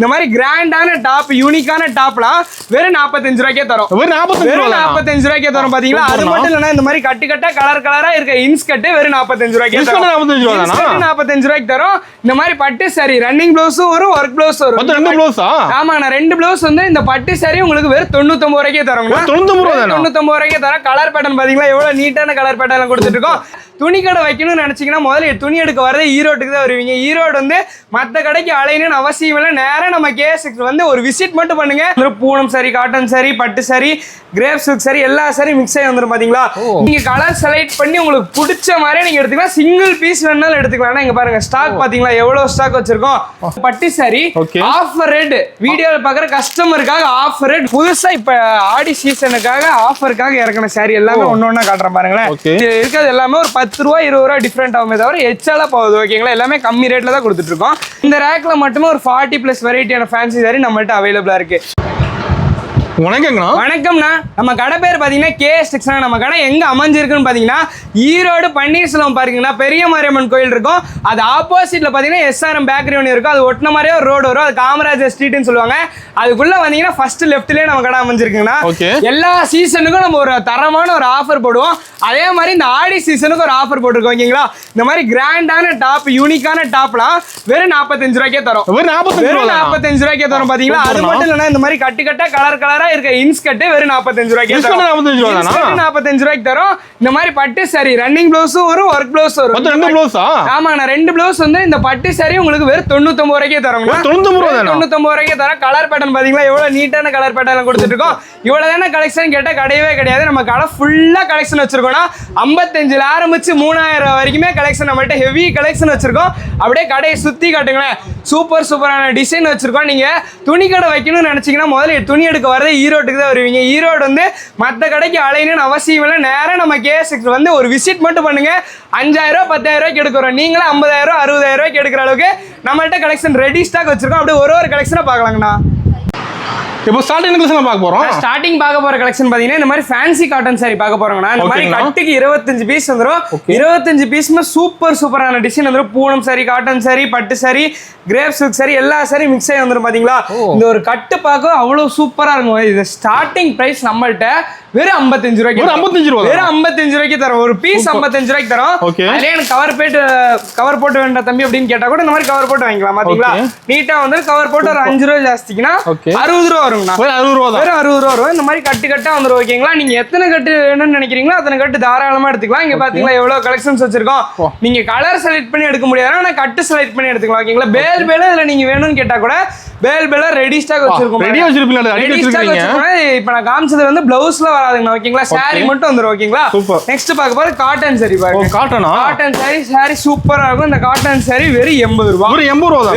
இந்த மாதிரி கிராண்டான டாப் யூனிக்கான டாப்லாம் வெறும் 45 ரூபாய்க்கே தரோம். வெறும் 45 ரூபாய்க்கே தரோம் பாத்தீங்களா? அது மட்டும் இல்லைன்னா இந்த மாதிரி கட்டு கட்டா கலரா இருக்க இன்ஸ்கட் வெறும் 45 ரூபாய்க்கே தரோம். 45 ரூபாய்க்கு தரோம். இந்த மாதிரி பட்டு சாரி ரன்னிங் பிளவுஸும் வரும், ஒர்க் பிளவுஸ் வரும். ஆமாண்ணா, 2 பிளவுஸ் வந்து இந்த பட்டு சாரி உங்களுக்கு வெறும் 99 ரூபாய்க்கே தரோம். 99 ரூபாய்க்கே தரோம். கலர் பேட்டர்ன் பாத்தீங்களா எவ்வளவு நீட்டான கலர் பேட்டர்ன் கொடுத்துட்டு இருக்கோம். துணி கடை வைக்கணும்னு நினைச்சீங்கன்னா முதல்ல துணி எடுக்க வரது ஈரோட்டுக்கு தான் வருவீங்க. ஈரோடு வந்து மற்ற கடைக்கு அலையணும்னு அவசியம் இல்லை. நேரம் நம்ம KSX வந்து ஒரு விசிட் மட்டும் பண்ணுங்க. பூனம் சாரி, காட்டன் சாரி, பட்டு சாரி, கிரேப் சில்க் சாரி எல்லா சாரி மிக்ஸ் ஆகி வந்துடும் பாத்தீங்களா? நீங்க கலர் செலக்ட் பண்ணி உங்களுக்கு பிடிச்ச மாதிரியே நீங்க எடுத்துக்கலாம். சிங்கிள் பீஸ் வேணாலும் எடுத்துக்கலாம். இங்க பாருங்க ஸ்டாக் பாத்தீங்களா எவ்வளவு ஸ்டாக் வச்சிருக்கோம். பட்டு சாரி ஆஃபர் ரேட் வீடியோல பாக்குற கஸ்டமருக்காக ஆஃபர் ரேட். புதுசா இப்ப ஆடி சீசனுக்காக ஆஃபருக்காக இறக்கின சாரி எல்லாமே ஒன்னொன்னா காட்டுறேன் பாருங்களேன். இருக்கிறது எல்லாமே ஒரு 10 ரூபா 20 ரூபா டிஃபரெண்ட் ஆகுமே தவிர எச்சால போகுது. ஓகேங்களா? எல்லாமே கம்மி ரேட்ல தான் கொடுத்துட்டு இருக்கோம். இந்த ரேக்ல மட்டுமே ஒரு 40+ வெரைட்டியான ஃபேன்சி சாரி நம்மள்ட்ட அவைலபிளா இருக்கு. வணக்கம்ண்ணா. நம்ம கடை பேர் பாத்தீங்கன்னா KSX. நம்ம கடை எங்க அமைஞ்சிருக்குன்னு பாத்தீங்கன்னா ஈரோடு பன்னீர்செல்வம் பாருங்கன்னா பெரிய மாரியம்மன் கோயில் இருக்கும். அது ஆப்போசிட்ல பாத்தீங்கன்னா SRM பேக்கரி ஒன்று இருக்கும். அது ஒட்டின மாதிரியே ஒரு ரோடு வரும். அது காமராஜர் ஸ்ட்ரீட்னு சொல்லுவாங்க. அதுக்குள்ள வந்தீங்கன்னா ஃபர்ஸ்ட் லெஃப்ட்லயே நம்ம கடை அமைஞ்சிருக்குங்கண்ணா. எல்லா சீசனுக்கும் நம்ம ஒரு தரமான ஒரு ஆஃபர் போடுவோம். அதே மாதிரி இந்த ஆடி சீசனுக்கு ஒரு ஆஃபர் போட்டிருக்கோம். ஓகேங்களா? இந்த மாதிரி கிராண்டான டாப் யூனிக்கான டாப்லாம் வெறும் 45 ரூபாய்க்கே தரோம். வெறும் 45 ரூபாய்க்கே தரோம் பாத்தீங்களா? அது மட்டும் இல்லைன்னா இந்த மாதிரி கட்டு கட்டா கலரா இருக்க இன்ஸ்கட் வெறும் 45 ரூபாய்க்கு 45 ரூபாய்க்கு தரோம். இந்த மாதிரி பட்டு சாரி ரன்னிங் பிளவுஸும் வரும், ஒர்க் பிளவுஸ் வரும். ஆமாண்ணா, 2 பிளவுஸ் வந்து இந்த பட்டு சாரி உங்களுக்கு வெறும் 99 ரூபாய்க்கே தரோம். 99 ரூபாய்க்கே தரோம். கலர் பேட்டர்ன் பாத்தீங்களா எவ்வளவு நீட்டான கலர் பேட்டர்ன் கொடுத்துட்டு இருக்கோம். இவ்வளவு தானே கலெக்ஷன் கேட்டா கிடையவே கிடையாது. நம்ம கடை ஃபுல்லா கலெக்ஷன் வச்சிருக்கோம்னா 55 ஆரம்பிச்சு 3000 வரைக்குமே கலெக்ஷன் நம்மள்ட்ட ஹெவி கலெக்ஷன் வச்சிருக்கோம். அப்படியே கடையை சுத்தி காட்டுங்களேன். சூப்பரான டிசைன் வச்சிருக்கோம். நீங்க துணி கடை வைக்கணும்னு நினைச்சீங்கன்னா முதல்ல துணி எடுக்க வரது ஈரோட்டுக்கு தான் வருவீங்க. ஈரோடு வந்து மற்ற கடைக்கு அலையணும்னு அவசியம் இல்லை. நேரம் நம்ம KSX வந்து ஒரு விசிட் மட்டும் பண்ணுங்க. 5000 10,000 ரூபாய்க்கு எடுக்கிறோம். நீங்களே 50,000 60,000 ரூபாய்க்கு எடுக்கிற அளவுக்கு நம்மள்ட்ட கலெக்ஷன் ரெடி ஸ்டாக் வச்சிருக்கோம். அப்படியே ஒரு கலெக்ஷனை பார்க்கலாங்கண்ணா. இப்போ ஸ்டார்டிங் கலெக்ஷன் பார்க்க போறோம். ஸ்டார்டிங் பார்க்க போற கலெக்ஷன் பாத்தீங்கன்னா இந்த மாதிரி ஃபேன்சி காட்டன் சாரி பார்க்க போறோம்னா இந்த மாதிரி கட்டுக்கு 25 பீஸ் வந்துரும். 25 பீஸ்மே சூப்பரான டிசைன் வந்துரும். பூனம் சாரி, காட்டன் சாரி, பட்டு சாரி, கிரேப் சில்க் சாரி எல்லா சாரி மிக்ஸ் ஆகி வந்துரும் பாத்தீங்களா? இந்த ஒரு கட்டு பார்க்க அவ்வளவு சூப்பரா இருக்கும். இது ஸ்டார்டிங் பிரைஸ் நம்மள்ட்ட வெறும் 55 ரூபாய்க்கு. வெறும் 55 ரூபாய்க்கு தரோம். ஒரு பீஸ் 55 ரூபாய்க்கு தரோம். அதே எனக்கு கவர் போட்டு வேண்டாம் தம்பி அப்படின்னு கேட்டா கூட இந்த மாதிரி கவர் போட்டு வாங்கிக்கலாம். பாத்தீங்களா? நீட்டா வந்து கவர் போட்டு ஒரு 5 ரூபாய் ஜாஸ்திக்குன்னா 60 ரூபா வருங்கண்ணா. வெறும் 60 ரூபா வரும். இந்த மாதிரி கட்டு கட்டா வந்துரும். ஓகேங்களா? நீங்க எத்தனை கட்டு வேணும்னு நினைக்கிறீங்களோ அத்தனை கட்டு தாராளமா எடுத்துக்கலாம். இங்க பாத்தீங்களா எவ்வளவு கலெக்ஷன்ஸ் வச்சிருக்கோம். நீங்க கலர் செலக்ட் பண்ணி எடுக்க முடியாது, ஆனா கட்டு செலக்ட் பண்ணி எடுத்துக்கலாம். ஓகேங்களா? பேல் இதுல நீங்க வேணும்னு கேட்டா கூட பேல் ரெடி ஸ்டாக் வச்சிருக்கோம். இப்ப நான் காமிச்சது வந்து பிளவுஸ்ல வராதுங்க. ஓகேங்களா? சாரி மட்டும் வந்துரும். ஓகேங்களா? நெக்ஸ்ட் பார்க்க போறது காட்டன் சாரி பாருங்க. காட்டன் சாரி சூப்பரா இருக்கும். இந்த காட்டன் சாரி வெறும் 80 ரூபாய்.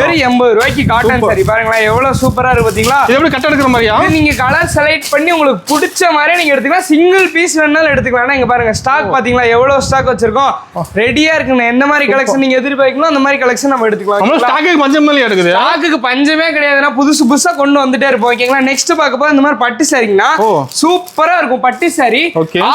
வெறும் 80 ரூபாய்க்கு காட்டன் சாரி பாருங்களா எவ்வளவு சூப்பரா இருக்கு பாத்தீங்களா? இது எப்படி கட் எடுக்கிற மாதிரியா? நீங்க கலர் செலக்ட் பண்ணி உங்களுக்கு பிடிச்ச மாதிரியே நீங்க எடுத்துக்கலாம். சிங்கிள் பீஸ் வேணாலும் எடுத்துக்கலாம். இங்க பாருங்க ஸ்டாக் பாத்தீங்களா எவ்வளவு ஸ்டாக் வச்சிருக்கோம். ரெடியா இருக்குங்க. என்ன மாதிரி கலெக்ஷன் நீங்க எதிர்பார்க்கணும் அந்த மாதிரி கலெக்ஷன் நம்ம எடுத்துக்கலாம். ஸ்டாக்குக்கு பஞ்சமே கிடையாதுன்னா புதுசா கொண்டு வந்துட்டே இருப்போம். ஓகேங்களா? நெக்ஸ்ட் பார்க்க போது இந்த மாதிரி பட்டு சாரிங்கனா சூப்பரா இருக்கும். பட்டு சாரி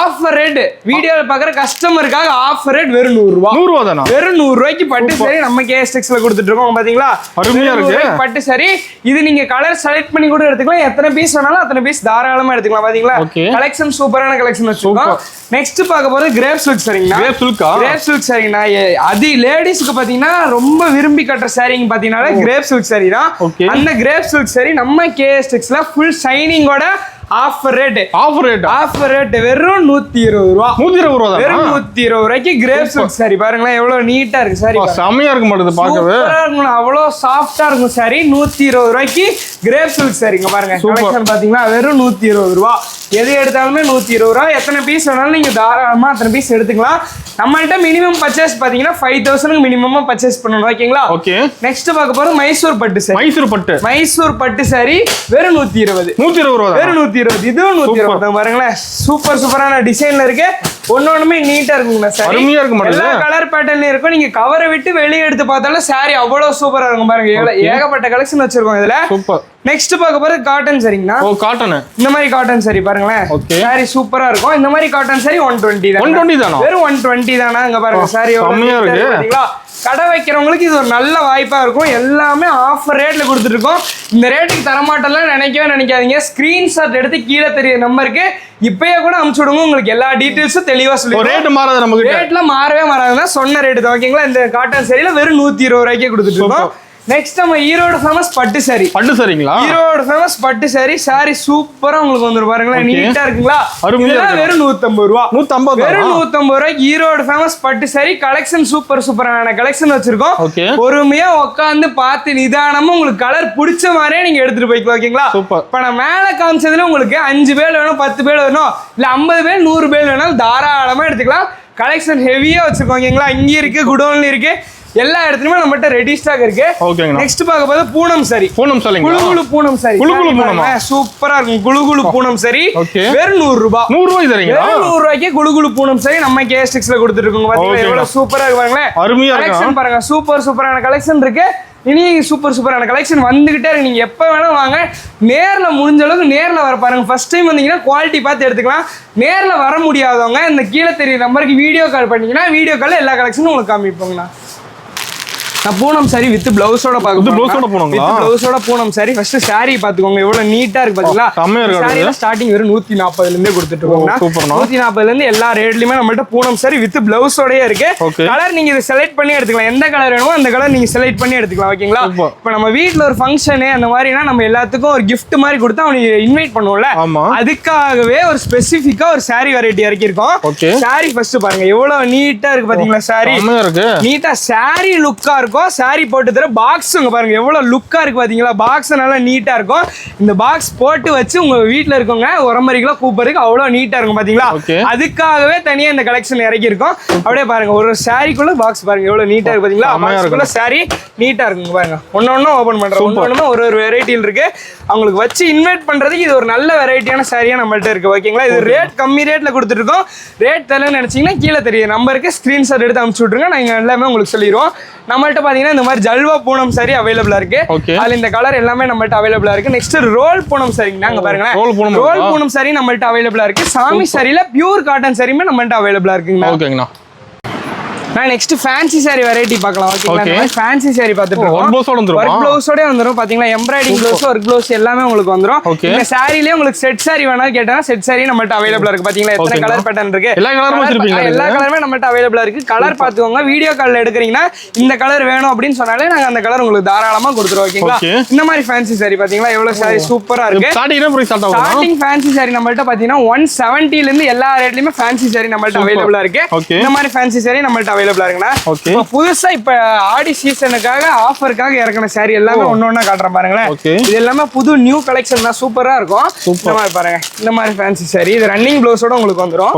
ஆஃபர் ரேட் வீடியோல பாக்குற கஸ்டமருக்காக ஆஃபர் ரேட் வெறும் 100 ரூபாய். 100 ரூபாய் தானா? வெறும் 100 ரூபாய்க்கு பட்டு சாரி நம்ம KSXல கொடுத்துட்டு இருக்கோம். பாத்தீங்களா? அருமையா இருக்கு பட்டு சாரி. இது நீங்க கலர் செலக்ட் பண்ணி கூட எடுத்துக்கலாம். எத்தனை பீஸ் வேணாலும் அத்தனை பீஸ் தாராளமா எடுத்துக்கலாம். பாத்தீங்களா? கலெக்ஷன் சூப்பரான கலெக்ஷன் வச்சிருக்கோம். நெக்ஸ்ட் பார்க்க போறது கிரேப் சில்க் சாரிங்கனா. கிரேப் சில்க் சாரிங்கனா அது லேடிஸ்க்கு பாத்தீங்கன்னா ரொம்ப விரும்பி கட்டுற சாரிங்க பாத்தீங்கன்னா கிரேப் சில்க் சாரி தான். அந்த கிரேப் சில்க் சாரி நம்ம KSXல ஃபுல் ஷைனிங்கோட ஆஃபர் ரேட் வெறும் 120 ரூபாய். 120 ரூபாய். வெறும் 120 ரூபாய்க்கு கிரேப் சில்க் சாரி பாருங்களேன் எவ்வளவு நீட்டா இருக்கு சாரி. செமையா இருக்கு மாட்டது பார்க்கவே. சூப்பரா இருக்கும். அவ்வளவு சாஃப்ட்டா இருக்கும் சாரி. 120 ரூபாய்க்கு கிரேப் சில்க் சாரிங்க பாருங்க. கலெக்ஷன் பாத்தீங்கன்னா வெறும் 120 ரூபாய். எது எடுத்தாலுமே 120 ரூபாய். எத்தனை பீஸ் வேணாலும் நீங்க தாராளமா அத்தனை பீஸ் எடுத்துக்கலாம். நம்மள்ட்ட மினிமம் பர்ச்சேஸ் பாத்தீங்கன்னா 5000 மினிமமா பர்ச்சேஸ் பண்ணணும். ஓகேங்களா? நெக்ஸ்ட் பார்க்க போறது மைசூர் பட்டு சாரி. மைசூர் பட்டு சாரி வெறும் 120 ரூபாய். வெறும் 120. இதுவும் 120 பாருங்களேன். சூப்பரான டிசைன்ல இருக்கு. ஒன்னொண்ணுமே நீட்டா இருக்குங்க சார். அருமையா இருக்கு மாடல். எல்லா கலர் பேட்டர்ன்லயும் இருக்கும். நீங்க கவரை விட்டு வெளியே எடுத்து பார்த்தாலும் சாரி அவ்வளவு சூப்பரா இருக்கும் பாருங்க. ஏகப்பட்ட கலெக்ஷன் வச்சிருக்கோம் இதுல. சூப்பர். நெக்ஸ்ட் பார்க்க போறது காட்டன் சரிங்கண்ணா. ஓ காட்டன். இந்த மாதிரி காட்டன் சரி பாருங்களேன். சாரி சூப்பரா இருக்கும். இந்த மாதிரி காட்டன் சரி 120 தான். 120 தானா? வெறும் 120 தானா? இங்க பாருங்க சாரி செம்மையா இருக்கு. பாத்தீங்களா? கடை வைக்கிறவங்களுக்கு இது ஒரு நல்ல வாய்ப்பா இருக்கும். எல்லாமே ஆஃபர் ரேட்ல கொடுத்துட்டு இருக்கோம். இந்த ரேட்டுக்கு தரமாட்டெல்லாம் நினைக்காதீங்க. ஸ்கிரீன்ஷாட் எடுத்து கீழே தெரிய நம்பருக்கு இப்பயே கூட அனுப்பிச்சு விடுங்க. உங்களுக்கு எல்லா டீடைல்ஸும் தெளிவா சொல்லுங்க. ரேட் மாறாது நமக்கு. ரேட்ல மாறவே மாறாதுன்னா சொன்ன ரேட் தான் ஓகேங்களா. இந்த காட்டன் சரியில வெறும் 120 ரூபாய்க்கே கொடுத்துட்டு இருக்கோம். நெக்ஸ்ட் நம்ம ஈரோடு ஃபேமஸ் பட்டு சாரி. பட்டு சாரிங்களா? ஈரோடு ஃபேமஸ் பட்டு சாரி. சாரி சூப்பரா உங்களுக்கு வந்துரும் பாருங்களேன். நீட்டா இருக்குங்களா? இதெல்லாம் வெறும் 150 ரூபா. 150. வெறும் 150 ரூபாய்க்கு ஈரோடு ஃபேமஸ் பட்டு சாரி கலெக்ஷன் சூப்பரான கலெக்ஷன் வச்சிருக்கோம். பொறுமையா உட்காந்து பார்த்து நிதானமா உங்களுக்கு கலர் பிடிச்ச மாதிரியே நீங்க எடுத்துட்டு போய்க்கலாம் ஓகேங்களா. இப்ப நான் மேல காமிச்சதுல உங்களுக்கு 5 பேர் வேணும், 10 பேர் வேணும், இல்ல 50 பேர் 100 பேர் வேணாலும் தாராளமா எடுத்துக்கலாம். கலெக்ஷன் ஹெவியா வச்சிருக்கோம் ஓகேங்களா. இங்க இருக்கு, குடோன்ல இருக்கு, எல்லா இடத்துலயுமே நம்மகிட்ட ரெடி ஸ்டாக் இருக்கு. நெக்ஸ்ட் பார்க்க போது பூனம் சாரி. பூனம் சாரி. குளுகுளு பூனம் சாரி. குளுகுளு பூனம் சூப்பரா இருக்கும். குளுகுளு பூனம் சாரி வெறும் 100 ரூபாய். 100 ரூபாய் தரீங்களா? 100 ரூபாய்க்கு குளுகுளு பூனம் சாரி நம்ம KSTX ல கொடுத்துட்டு இருக்கோம். பாத்தீங்களா எவ்வளவு சூப்பரா இருக்கு பாருங்களேன். அருமையா இருக்கு. கலெக்ஷன் பாருங்க. சூப்பரான கலெக்ஷன் இருக்கு. இனி சூப்பரான கலெக்ஷன் வந்துகிட்டே இருக்கு. நீங்க எப்ப வேணா வாங்க. நேர்ல முடிஞ்ச அளவுக்கு நேர்ல வர பாருங்க. ஃபர்ஸ்ட் டைம் வந்தீங்கன்னா குவாலிட்டி பார்த்து எடுத்துக்கலாம். நேர்ல வர முடியாதவங்க இந்த கீழே தெரிய நம்பருக்கு வீடியோ கால் பண்ணீங்கன்னா வீடியோ கால்ல எல்லா கலெக்ஷனும் உங்களுக்கு காமிப்போங்கண்ணா. நான் பூனம் சாரி வித் பிளவுஸோட பாக்க பிளவுஸோட போணுங்களா? வித் பிளவுஸோட பூனம் சாரி. ஃபர்ஸ்ட் சாரி பாத்துக்கோங்க எவ்வளவு நீட்டா இருக்கு பாத்தீங்களா? சாரில ஸ்டார்டிங் வெறும் 140 ல இருந்தே கொடுத்துட்டு இருக்கோம்னா. 140 ல இருந்து எல்லா ரேட்லயுமே நம்மள்ட்ட பூனம் சாரி வித் பிளவுஸோடயே இருக்கு. கலர் நீங்க இத செலக்ட் பண்ணி எடுத்துக்கலாம். எந்த கலர் வேணுமோ அந்த கலர் நீங்க செலக்ட் பண்ணி எடுத்துக்கலாம் ஓகேங்களா. இப்போ நம்ம வீட்ல ஒரு ஃபங்க்ஷன் அந்த மாதிரினா நம்ம எல்லாத்துக்கும் ஒரு gift மாதிரி கொடுத்து அவனுக்கு இன்வைட் பண்ணுவோம்ல. அதுக்காகவே ஒரு ஸ்பெசிஃபிக்கா ஒரு சாரி வெரைட்டி இறக்கி இருக்கோம். சாரி ஃபர்ஸ்ட் பாருங்க எவ்வளவு நீட்டா இருக்கு பாத்தீங்களா. சாரி நீட்டா சாரி லுக்கா இருக்கும். சாரி போட்டு தர பாக்ஸ் பாருங்க எவ்வளவு லுக்கா இருக்கு பாத்தீங்களா. பாக்ஸ் நல்லா நீட்டா இருக்கும். இந்த பாக்ஸ் போட்டு வச்சு உங்க வீட்ல இருக்கவங்க உரமரிகளா கூப்பிடுறதுக்கு அவ்வளவு நீட்டா இருக்கும் பாத்தீங்களா. அதுக்காகவே தனியா இந்த கலெக்ஷன் இறக்கி இருக்கோம். அப்படியே பாருங்க ஒரு சாரிக்குள்ள பாக்ஸ் பாருங்க எவ்வளவு நீட்டா இருக்கு பாத்தீங்களா. பாக்ஸ்க்குள்ள சாரி நீட்டா இருக்குங்க பாருங்க. ஒன்னொன்னு ஓபன் பண்றோம். ஒன்னொன்னு ஒரு வெரைட்டில இருக்கு. அவங்களுக்கு வச்சு இன்வைட் பண்றதுக்கு இது ஒரு நல்ல வெரைட்டியான சாரியா நம்மள்ட்ட இருக்கு ஓகேங்களா. இது ரேட் கம்மி ரேட்ல கொடுத்துட்டு இருக்கோம். ரேட் தெரியலன்னு நினைச்சீங்கன்னா கீழே தெரியும் நம்பருக்கு ஸ்கிரீன்ஷாட் எடுத்து அனுப்பிச்சு விட்டுருங்க. நாங்க எல்லாமே உங்களுக்கு சொல்லிடுவோம். நம்மள்ட்ட பாத்தீங்கன்னா இந்த மாதிரி ஜல்வா பூனம் சாரி அவைலபிளா இருக்கு. அதுல இந்த கலர் எல்லாமே நம்மள்ட்ட அவைலபிளா இருக்கு. நெக்ஸ்ட் ரோல் பூனம் சாரிங்க அங்க பாருங்க. ரோல் பூனம் சாரி நம்மள்ட்ட அவைலபிளா இருக்கு. சாமி சாரில பியூர் காட்டன் சாரியுமே நம்மள்ட்ட அவைலபிளா இருக்குங்க. ஓகேங்கண்ணா. நான் நெக்ஸ்ட் ஃபேன்சி சாரி வெரைட்டி பார்க்கலாம் ஓகேங்களா. ஃபேன்சி சாரி பார்த்துட்டு இருக்கோம். ஒர்க் ப்ளவுஸோட வந்துரும் பாத்தீங்களா. எம்ப்ராய்டிங் ப்ளவுஸ் ஒர்க் ப்ளவுஸ் எல்லாமே உங்களுக்கு வந்துரும். இந்த சாரிலயே உங்களுக்கு செட் சாரி வேணாலும் கேட்டா செட் சாரி நம்மள்ட்ட அவைலபிளா இருக்கு பாத்தீங்களா. எத்தனை கலர் பேட்டர்ன் இருக்கு. எல்லா கலருமே நம்மள்ட்ட அவைலபிளா இருக்கு. கலர் பாத்துக்கோங்க. வீடியோ கால்ல எடுக்கிறீங்கன்னா இந்த கலர் வேணும் அப்படின்னு சொன்னாலே நாங்க அந்த கலர் உங்களுக்கு தாராளமா கொடுத்துருவோம் ஓகேங்களா. இந்த மாதிரி ஃபேன்சி சாரி பாத்தீங்களா எவ்வளவு சாரி சூப்பரா இருக்கு. ஸ்டார்டிங் ஃபேன்சி சாரி நம்மள்ட்ட பாத்தீங்கன்னா 170 ல இருந்து எல்லா ரேட்லயுமே ஃபேன்சி சாரி நம்மள்ட்ட அவைலபிளா இருக்கு. இந்த மாதிரி ஃபேன்சி சாரி நம்மள்ட்ட அவைலபிளா இருக்குண்ணா. புதுசா இப்ப ஆடி சீசனுக்காக ஆஃபருக்காக இறக்கின சாரி எல்லாமே ஒன்னொன்னா காட்டுறேன் பாருங்களேன். இது எல்லாமே புது நியூ கலெக்ஷன் தான். சூப்பரா இருக்கும். இந்த மாதிரி பாருங்க இந்த மாதிரி ஃபேன்சி சாரி. இது ரன்னிங் ப்ளவுஸோட உங்களுக்கு வந்துரும்.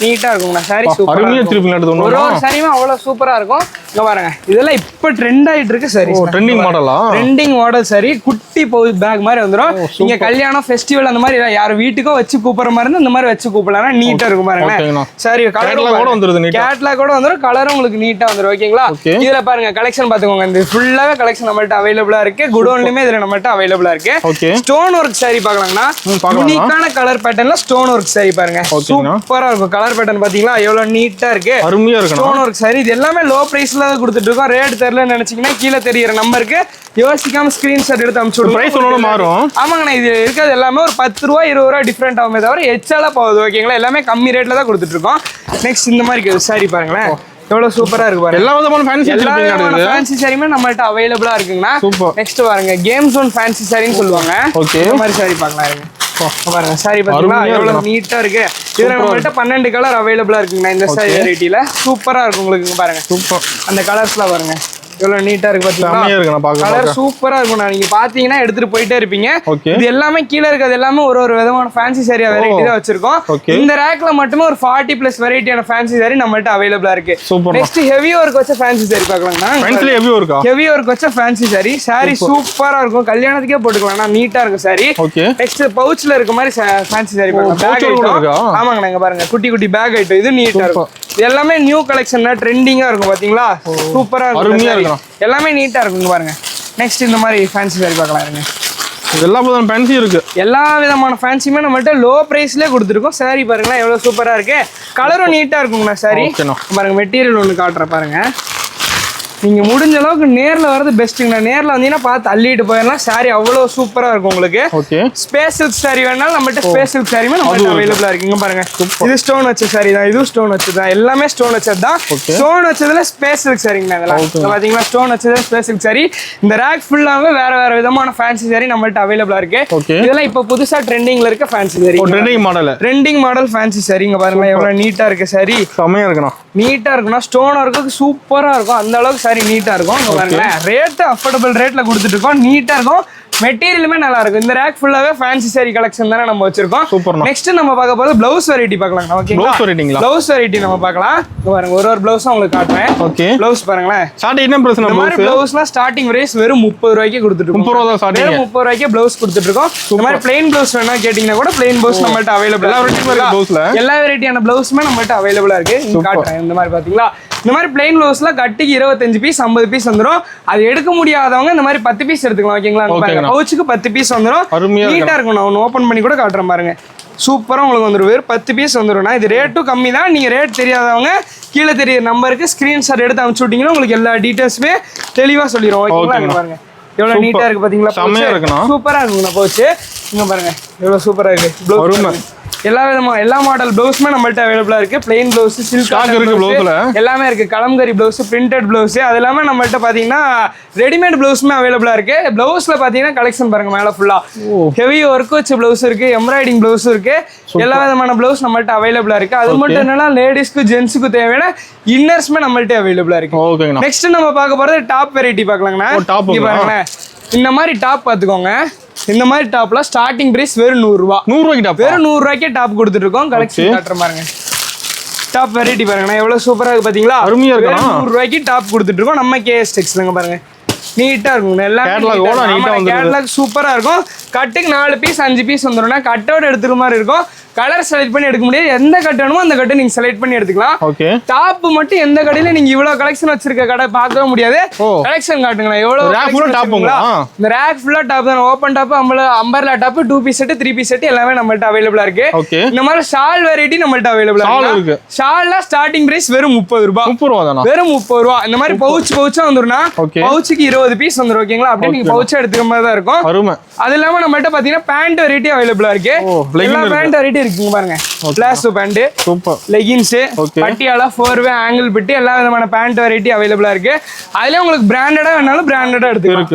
நீட்டா இருக்கும்ண்ணா சாரி. சூப்பரா ஒரு சாரியுமே அவ்வளவு சூப்பரா இருக்கும். இங்க பாருங்க இதெல்லாம் இப்ப ட்ரெண்ட் ஆயிட்டு இருக்கு சாரி. Trending model sorry. குட்டி பவுச் பேக் மாதிரி வந்துரும். நீங்க கல்யாணம் ஃபெஸ்டிவல் அந்த மாதிரி யார் வீட்டுக்கோ வச்சு கூப்பிடுற மாதிரி இருந்தா இந்த மாதிரி வச்சு கூப்பிடலாம். நீட்டா இருக்கும் பாருங்க. சாரி கேட்லாக் கூட வந்துரும். கலரும் உங்களுக்கு நீட்டா வந்துரும் ஓகேங்களா. இதுல பாருங்க கலெக்ஷன் பாத்துக்கோங்க. இந்த ஃபுல்லாவே கலெக்ஷன் நம்மள்ட்ட அவைலபிளா இருக்கு. குடோன்லயுமே இதுல நம்மள்ட்ட அவைலபிளா இருக்கு. ஸ்டோன் ஒர்க் சாரி பாக்கலாம்னா யூனிக்கான கலர் பேட்டர்ன்ல ஸ்டோன் ஒர்க் சாரி பாருங்க சூப்பரா இருக்கும். கலர் பேட்டர்ன் பாத்தீங்களா எவ்வளவு நீட்டா இருக்கு. Stone work sorry. இது எல்லாமே லோ பிரைஸ்ல கொடுத்துட்டு இருக்கோம். ரேட் தெரியல நினைச்சீங்கன்னா கீழே தெரியுற நம்பருக்கு யோசிக்காம ஸ்கிரீன்ஷாட் எடுத்து அனுப்பிச்சு விடுங்க. ஆமாங்கண்ணா இது இருக்கிறது எல்லாமே ஒரு 10 ரூபா 20 ரூபா டிஃபரெண்ட் ஆகுமே தவிர எச்சால போகுது ஓகேங்களா. எல்லாமே கம்மி ரேட்ல தான் கொடுத்துட்டு இருக்கோம். நெக்ஸ்ட் இந்த மாதிரி சாரி பாருங்களேன் எவ்வளவு சூப்பரா இருக்கு பாருங்க. எல்லா விதமான ஃபேன்சி சாரியுமே நம்மள்ட்ட அவைலபிளா இருக்குங்கண்ணா. நெக்ஸ்ட் பாருங்க கேம் ஜோன் ஃபேன்சி சாரின்னு சொல்லுவாங்க. இந்த மாதிரி சாரி பார்க்கலாம் பாருங்க. சாரி பாத்தீங்களா எவ்வளவு நீட்டா இருக்கு. இதுல நம்மள்ட்ட 12 கலர் அவைலபிளா இருக்குங்கண்ணா. இந்த சாரி வெரைட்டில சூப்பரா இருக்கும் உங்களுக்கு பாருங்க. அந்த கலர்ஸ்லாம் பாருங்க எவ்வளவு நீட்டா இருக்கு செமையா பாத்தீங்களா? இருக்கு நான் கலர் பாக்க. சூப்பரா இருக்கும். நீங்க பாத்தீங்கன்னா எடுத்துட்டு போயிட்டே இருப்பீங்க. ஓகே. இது எல்லாமே கீழே இருக்கிறது எல்லாமே ஒரு விதமான ஃபேன்சி சாரி வெரைட்டி தான் வச்சிருக்கோம். ஓகே. இந்த ரேக்ல மட்டுமே ஒரு 40+ வெரைட்டியான ஃபேன்சி சாரி நம்மள்ட்ட அவைலபிளா இருக்கு. சூப்பர். நெக்ஸ்ட் ஹெவி ஒர்க் வச்ச ஃபேன்சி சாரி பார்க்கலாம்னா ஃபேன்சில ஹெவி ஒர்க்கா? ஹெவி ஒர்க் வச்ச ஃபேன்சி சாரி சூப்பரா இருக்கும். கல்யாணத்துக்கே போட்டுக்கலாம். நீட்டா இருக்கும் சாரி. ஓகே. நெக்ஸ்ட் பவுச்ல இருக்க மாதிரி ஃபேன்சி சாரி பார்க்கலாம். pouch கூட இருக்கா? ஆமாங்க, நாங்க பாருங்க குட்டி குட்டி பேக் ஐட்டம். இது நீட்டா இருக்கும். இது எல்லாமே நியூ கலெக்ஷன் ட்ரெண்டிங்கா இருக்கும் பாத்தீங்களா? சூப்பரா இருக்கும். அருமையா இருக்கும். எல்லாமே நீட்டா இருக்கும் பாருங்க. நெக்ஸ்ட் இந்த மாதிரி ஃபேன்சி சாரி பார்க்கலாம் இருங்க. எல்லா விதமான ஃபேன்சி இருக்கு. எல்லா விதமான ஃபேன்சியுமே நம்மள்ட்ட லோ பிரைஸ்லயே கொடுத்துருக்கோம். சாரி பாருங்களேன் எவ்வளவு சூப்பரா இருக்கு. கலரும் நீட்டா இருக்குங்கண்ணா சாரி. ஓகேண்ணா. பாருங்க மெட்டீரியல் ஒன்று காட்டுறேன் பாருங்க. நீங்க முடிஞ்ச அளவுக்கு நேர்ல வரது பெஸ்ட்டுங்கண்ணா. நேர்ல வந்தீங்கன்னா பார்த்து அள்ளிட்டு போயிடலாம். சாரி அவ்வளவு சூப்பரா இருக்கும் உங்களுக்கு. ஓகே. ஸ்பேஸ் சில்க் சாரி வேணாலும் நம்மள்ட்ட ஸ்பேஸ் சில்க் சாரியுமே நம்மள்ட்ட அவைலபிளா இருக்கு. இங்க பாருங்க, இது ஸ்டோன் வச்ச சாரி தான். இதுவும் ஸ்டோன் வச்சதுதான். எல்லாமே ஸ்டோன் வச்சது தான். ஸ்டோன் வச்சதுல ஸ்பேஸ் சில்க் சாரிங்கண்ணா. இதெல்லாம் பாத்தீங்களா ஸ்டோன் வச்சதுல ஸ்பேஸ் சில்க் சாரி. இந்த ரேக் ஃபுல்லாவே வேற விதமான ஃபேன்சி சாரி நம்மள்ட்ட அவைலபிளா இருக்கு. இதெல்லாம் இப்ப புதுசா ட்ரெண்டிங்ல இருக்க fancy sorry. Trending model fancy sorry. இங்க பாருங்க எவ்வளவு நீட்டா இருக்கு சாரி. செமையா இருக்குண்ணா. நீட்டா இருக்குன்னா ஸ்டோன் ஒர்க்கு சூப்பரா இருக்கும். அந்த அளவுக்கு சாரி நீட்டா இருக்கும். இங்க பாருங்களேன் ரேட் அஃபோர்டபிள் ரேட்ல கொடுத்துட்டு இருக்கோம். நீட்டா இருக்கும். மெட்டீரியலுமே நல்லா இருக்கும். இந்த ரேக் ஃபுல்லாவே ஃபேன்சி சாரி கலெக்ஷன் தானே நம்ம வச்சிருக்கோம். சூப்பர். நெக்ஸ்ட் நம்ம பார்க்க போறது ப்ளவுஸ் வெரைட்டி பார்க்கலாம். ஓகேங்களா? ப்ளவுஸ் வெரைட்டிங்களா? ப்ளவுஸ் வெரைட்டி நம்ம பார்க்கலாம். இங்க பாருங்க ஒரு ப்ளவுஸும் உங்களுக்கு காட்டுறேன். ஓகே. ப்ளவுஸ் பாருங்களேன். ஸ்டார்டிங் என்ன பிரைஸ் நம்ம? இந்த மாதிரி ப்ளவுஸ்லாம் ஸ்டார்டிங் பிரைஸ் வெறும் 30 ரூபாய்க்கு கொடுத்துட்டு இருக்கோம். 30 ரூபாய் தான் ஸ்டார்டிங். வெறும் 30 ரூபாய்க்கு ப்ளவுஸ் கொடுத்துட்டு இருக்கோம். இந்த மாதிரி plain ப்ளவுஸ் வேணா கேட்டிங்கன்னா கூட plain ப்ளவுஸ் நம்மள்ட்ட அவைலபிள். எல்லா வெரைட்டியான ப்ளவுஸ்ல எல்லா வெரைட்டியான ப்ளவுஸுமே நம்மள்ட்ட அவைலபிளா இருக்கு. இங்க காட்டுறேன். இந்த மாதிரி பாத்தீங்களா? இந்த மாதிரி பிளைன் ப்ளவுஸ்ல கட்டிக்கு 25 பீஸ் 50 பீஸ் வந்துடும். அது எடுக்க முடியாதவங்க இந்த மாதிரி 10 பீஸ் எடுத்துக்கலாம். ஓகேங்களா? பாருங்க பவுச்சுக்கு 10 பீஸ் வந்துடும். நீட்டா இருக்கும். நான் ஓபன் பண்ணி கூட காட்டுறேன் பாருங்க. சூப்பரா உங்களுக்கு வந்துடும். வெறும் 10 பீஸ் வந்துடும். இது ரேட்டும் கம்மி தான். நீங்க ரேட் தெரியாதவங்க கீழே தெரிய நம்பருக்கு ஸ்கிரீன்ஷாட் எடுத்து அனுப்பிச்சு விட்டீங்கன்னா உங்களுக்கு எல்லா டீடைல்ஸுமே தெளிவா சொல்லிடுவோம். ஓகேங்களா? பாருங்க எவ்வளவு நீட்டா இருக்கு பாத்தீங்களா? சூப்பரா இருக்குங்க பவுச்சு. இங்க பாருங்க எவ்வளவு சூப்பரா இருக்கு. எல்லா மாடல் ப்ளவுஸுமே நம்மள்ட்ட அவைலபிளா இருக்கு. பிளைன் ப்ளவுஸ், சில்க் எல்லாமே இருக்கு. கலம்கரி ப்ளவுஸ், பிரிண்டட் ப்ளவுஸ், அது எல்லாமே நம்மள்ட்ட பாத்தீங்கன்னா ரெடிமேட் ப்ளவுஸுமே அவைலபிளா இருக்கு. ப்ளவுஸ்ல பாத்தீங்கன்னா கலெக்ஷன் பாருங்க மேல ஃபுல்லா ஹெவி ஒர்க் வச்ச ப்ளவுஸ் இருக்கு, எம்ப்ராய்டிஙங் ப்ளவுஸ் இருக்கு. எல்லா விதமான ப்ளவுஸ் நம்மள்ட்ட அவைலபிளா இருக்கு. அது மட்டும் என்னன்னா லேடிஸ்க்கு ஜென்ஸுக்கு தேவையான இன்னர்ஸ்மே நம்மள்ட்ட அவைலபிளா இருக்கு. நெக்ஸ்ட் நம்ம பார்க்க போறது டாப் வெரைட்டி பார்க்கலாங்கண்ணா. பாருங்களேன் இந்த மாதிரி டாப் பாத்துக்கோங்க. இந்த மாதிரி டாப்ல ஸ்டார்டிங் பிரைஸ் வெறும் 100 ரூபாய். 100 ரூபாய்க்கு டாப். வெறும் 100 ரூபாய்க்கே டாப் கொடுத்துட்டு இருக்கோம். கலெக்ஷன் காட்டுற பாருங்க. டாப் வெரைட்டி பாருங்க எவ்வளவு சூப்பரா இருக்கு பாத்தீங்களா? அருமையா இருக்கு. 100 ரூபாய்க்கு டாப் கொடுத்துட்டு இருக்கோம். நம்ம கேஎஸ் டெக்ஸ்டைல்ங்க பாருங்க. நீட்டா இருக்கும். எல்லாம் கேட்லாக் சூப்பரா இருக்கும். கட்டுக்கு 4 பீஸ் 5 பீஸ் வந்துடும். கட்டோட எடுத்துக்கிற மாதிரி இருக்கும். கலர் செலக்ட் பண்ணி எடுக்க முடியாது. எந்த கட் வேணுமோ அந்த கட்டை நீங்க செலக்ட் பண்ணி எடுத்துக்கலாம். டாப் மட்டும் எந்த கடையில நீங்க இவ்வளவு கலெக்ஷன் வச்சிருக்க கடை பார்க்கவே முடியாது. கலெக்ஷன் காட்டுங்களா எவ்வளவு இந்த ரேக் ஃபுல்லா டாப் தான். Open top, umbrella top, 2 piece set, 3 piece set எல்லாமே நம்மள்ட்ட அவைலபிளா இருக்கு. இந்த மாதிரி ஷால் வெரைட்டி நம்மள்ட்ட அவைலபிளா இருக்கு. ஷால்ல ஸ்டார்டிங் பிரைஸ் வெறும் 30 ரூபாய். வெறும் 30 ரூபாய். இந்த மாதிரி பவுச்சா வந்துரும்னா பவுச்சுக்கு 20 பீஸ் வந்துரும். ஓகேங்களா? அப்படியே நீங்க பவுச்சா எடுத்துக்கிற மாதிரி தான் இருக்கும். அது இல்லாம நம்மள்ட்ட பாத்தீங்கன்னா பேண்ட் வெரைட்டி அவைலபிளா இருக்கு. எல்லா பேண்ட் வெரைட்டி இருக்குங்க பாருங்க. பிளாசோ பேண்ட், லெகின்ஸ், பட்டியாலா, 4வே, ஆங்கிள் பிட்டு எல்லா விதமான பேண்ட் வெரைட்டி அவைலபிளா இருக்கு. அதுலயே உங்களுக்கு பிராண்டடா வேணாலும் பிராண்டடா எடுத்துக்கலாம்.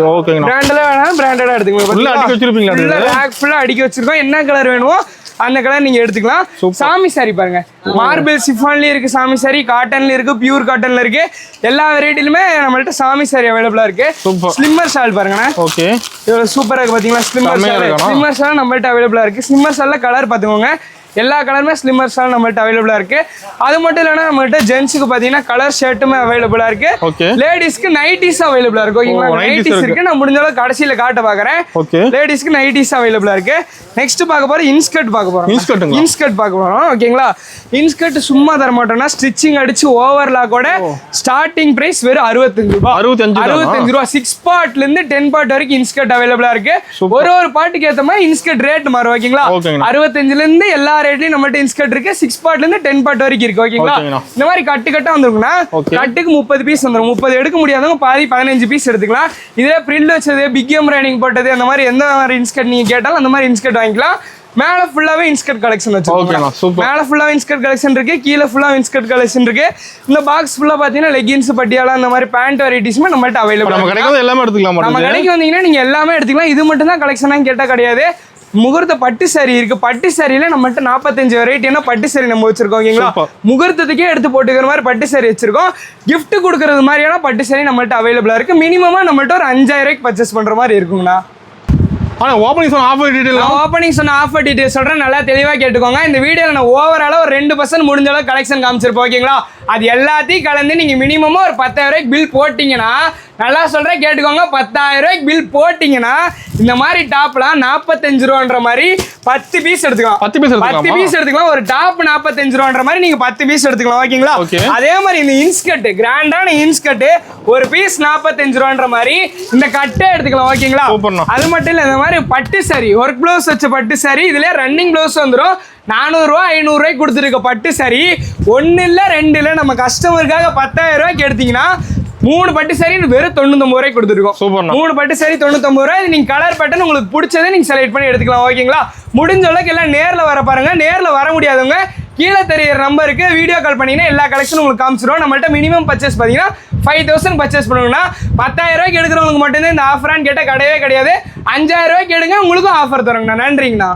பிராண்டடா வேணாலும் பிராண்டடா எடுத்துக்கலாம். ரேக் ஃபுல்லா அடுக்கி வச்சிருக்கோம். என்ன கலர் வேணுமோ அந்த கலர் நீங்க எடுத்துக்கலாம். சாமி சாரி பாருங்க. மார்பிள் சிஃபான்லயும் இருக்கு சாமி சாரி, காட்டன்ல இருக்கு, பியூர் காட்டன்ல இருக்கு. எல்லா வெரைட்டிலுமே நம்மள்ட்ட சாமி சாரி அவைலபிளா இருக்கு. ஸ்லிம்மர் ஷால் பாருங்கண்ணா. இவ்வளவு சூப்பரா இருக்கு பாத்தீங்களா? ஸ்லிம்மர் ஷால் நம்மள்ட்ட அவைலபிளா இருக்கு. ஸ்லிம்மர் ஷால்ல கலர் பாத்துக்கோங்க. எல்லா கலருமே ஸ்லிம்மர் ஷால் நம்மள்ட்ட அவைலபிளா இருக்கு. அது மட்டும் இல்லைன்னா நம்மள்ட்ட ஜென்ஸுக்கு பாத்தீங்கன்னா கலர் ஷர்ட்டுமே அவைலபிளா இருக்கு. லேடிஸ்க்கு நைட்டிஸ் அவைலபிளா இருக்கு. ஓகேங்களா? நைட்டிஸ் இருக்கு. நான் முடிஞ்ச அளவுக்கு கடைசியில காட்ட பாக்குறேன். லேடிஸ்க்கு நைட்டிஸ் அவைலபிளா இருக்கு. நெக்ஸ்ட் பார்க்க போறோம் இன்ஸ்கர்ட் பார்க்க போறோம். இன்ஸ்கர்ட் பார்க்க போறோம். ஓகேங்களா? இன்ஸ்கர்ட் சும்மா தர மாட்டோம்னா ஸ்டிச்சிங் அடிச்சு ஓவர்லாக்கோட ஸ்டார்டிங் பிரைஸ் வெறும் 65 ரூபாய். 65 ரூபாய். 6 பார்ட்ல இருந்து 10 பார்ட் வரைக்கும் இன்ஸ்கர்ட் அவைலபிளா இருக்கு. ஒரு பார்ட்டுக்கு ஏத்த மாதிரி இன்ஸ்கர்ட் ரேட் மாறும். ஓகேங்களா? 65ல இருந்து எல்லா ரேட்லயும் நம்மள்ட்ட இன்ஸ்கர்ட் இருக்கு. 6 பார்ட்ல இருந்து 10 பார்ட் வரைக்கும் இருக்கு. ஓகேங்களா? இந்த மாதிரி கட்டா வந்துருக்குன்னா கட்டுக்கு 30 பீஸ் வந்துடும். 30 எடுக்க முடியாதவங்க பாதி 15 பீஸ் எடுத்துக்கலாம். இதே பிரிண்ட் வச்சது, பிக் எம்ப்ராய்டிங் போட்டது, அந்த மாதிரி எந்த மாதிரி இன்ஸ்கர்ட் நீங்க கேட்டாலும் அந்த மாதிரி இன்ஸ்கர்ட் வாங்கிக்கலாம். மேல ஃபுல்லாவே இன்ஸ்கர்ட் கலெக்ஷன் வச்சிருக்கோம். மேல ஃபுல்லாவே இன்ஸ்கர்ட் கலெக்ஷன் இருக்கு. கீழ ஃபுல்லா இன்ஸ்கர்ட் கலெக்ஷன் இருக்கு. இந்த பாக்ஸ் ஃபுல்லா பாத்தீங்கன்னா லெகின்ஸ், பட்டியாலா அந்த மாதிரி பேண்ட் வெரைட்டிஸ்மே நம்மள்ட்ட அவைலபிள். நம்ம கடைக்கு எல்லாமே எடுத்துக்கலாம். நம்ம கடைக்கு வந்தீங்கன்னா நீங்க எல்லாமே எடுத்துக்கலாம். இது மட்டும் தான் கலெக்ஷனா கேட்டா கிடையாது. முகூர்த்த பட்டு சாரி இருக்கு. பட்டு சாரியில நம்மகிட்ட 45 வெரைட்டியான பட்டு சாரி நம்ம வச்சிருக்கோம் ஓகேங்களா. Super. முகூர்த்தத்துக்கே எடுத்து போட்டுக்கிற மாதிரி பட்டு சாரி வச்சிருக்கோம். gift கொடுக்கறது மாதிரியான பட்டு சாரி நம்மகிட்ட அவைலபிளா இருக்கு. மினிமமா நம்மகிட்ட ஒரு 5000 ரூபாய்க்கு பர்ச்சேஸ் பண்ற மாதிரி இருக்குங்கண்ணா. ஆனா ஓப்பனிங் சொன்ன ஆஃபர் டீடைல் நான் ஓப்பனிங் சொன்ன ஆஃபர் டீடைல்ஸ் சொல்றேன், நல்லா தெளிவா கேட்டுக்கோங்க. இந்த வீடியோல நான் ஓவராலா ஒரு 2% முடிஞ்ச அளவுக்கு கலெக்ஷன் காமிச்சிருப்போம் ஓகேங்களா. அது எல்லாத்தையும் கலந்து நீங்க மினிமமா ஒரு 10000 ரூபாய்க்கு பில் போட்டீங்கன்னா, நல்லா சொல்றேன் கேட்டுக்கோங்க, 10000 ரூபாய்க்கு பில் போட்டீங்கன்னா இந்த மாதிரி டாப்லாம் 45 ரூபான்ற மாதிரி 10 பீஸ் எடுத்துக்கலாம். 10 பீஸ் எடுத்துக்கலாம். 10 பீஸ் எடுத்துக்கலாம். ஒரு டாப் 45 ரூபான்ற மாதிரி நீங்க 10 பீஸ் எடுத்துக்கலாம் ஓகேங்களா. Okay. அதே மாதிரி இந்த இன்ஸ்கர்ட் கிராண்டான இன்ஸ்கர்ட் ஒரு பீஸ் 45 ரூபான்ற மாதிரி இந்த கட்டே எடுத்துக்கலாம் ஓகேங்களா. சூப்பர்ண்ணா. அது மட்டும் இல்ல, இந்த மாதிரி பட்டு சாரி ஒர்க் ப்ளவுஸ் வச்ச பட்டு சாரி, இதுல ரன்னிங் ப்ளவுஸ் வந்துடும். 400 ரூபா 500 ரூபாய்க்கு கொடுத்துருக்க பட்டு சாரி 1 இல்ல 2 இல்ல நம்ம கஸ்டமருக்காக 10000 ரூபாய்க்கு எடுத்தீங்கன்னா 3 பட்டு சாரி வெறும் 99 ரூபாய்க்கு கொடுத்துருக்கோம். சூப்பர்ண்ணா. 3 பட்டு சாரி 99 ரூபாய். இது நீங்க கலர் பேட்டர்ன் உங்களுக்கு பிடிச்சதை நீங்க செலக்ட் பண்ணி எடுத்துக்கலாம் ஓகேங்களா. முடிஞ்ச அளவுக்கு எல்லாம் நேர்ல வர பாருங்க. நேர்ல வர முடியாதவங்க கீழே தெரியுற நம்பருக்கு வீடியோ கால் பண்ணீங்கன்னா எல்லா கலெக்ஷனும் உங்களுக்கு காமிச்சிடும். நம்மள்ட்ட மினிமம் பர்ச்சேஸ் பார்த்தீங்கன்னா 5000 பர்ச்சேஸ் பண்ணுங்கன்னா 10000 ரூபாய்க்கு எடுக்கிறவங்களுக்கு மட்டும்தான் இந்த ஆஃபரான்னு கேட்டால் கிடையவே கிடையாது. 5000 ரூபாய்க்கு எடுங்க, உங்களுக்கும் ஆஃபர் தரோங்கண்ணா. நன்றிங்கண்ணா.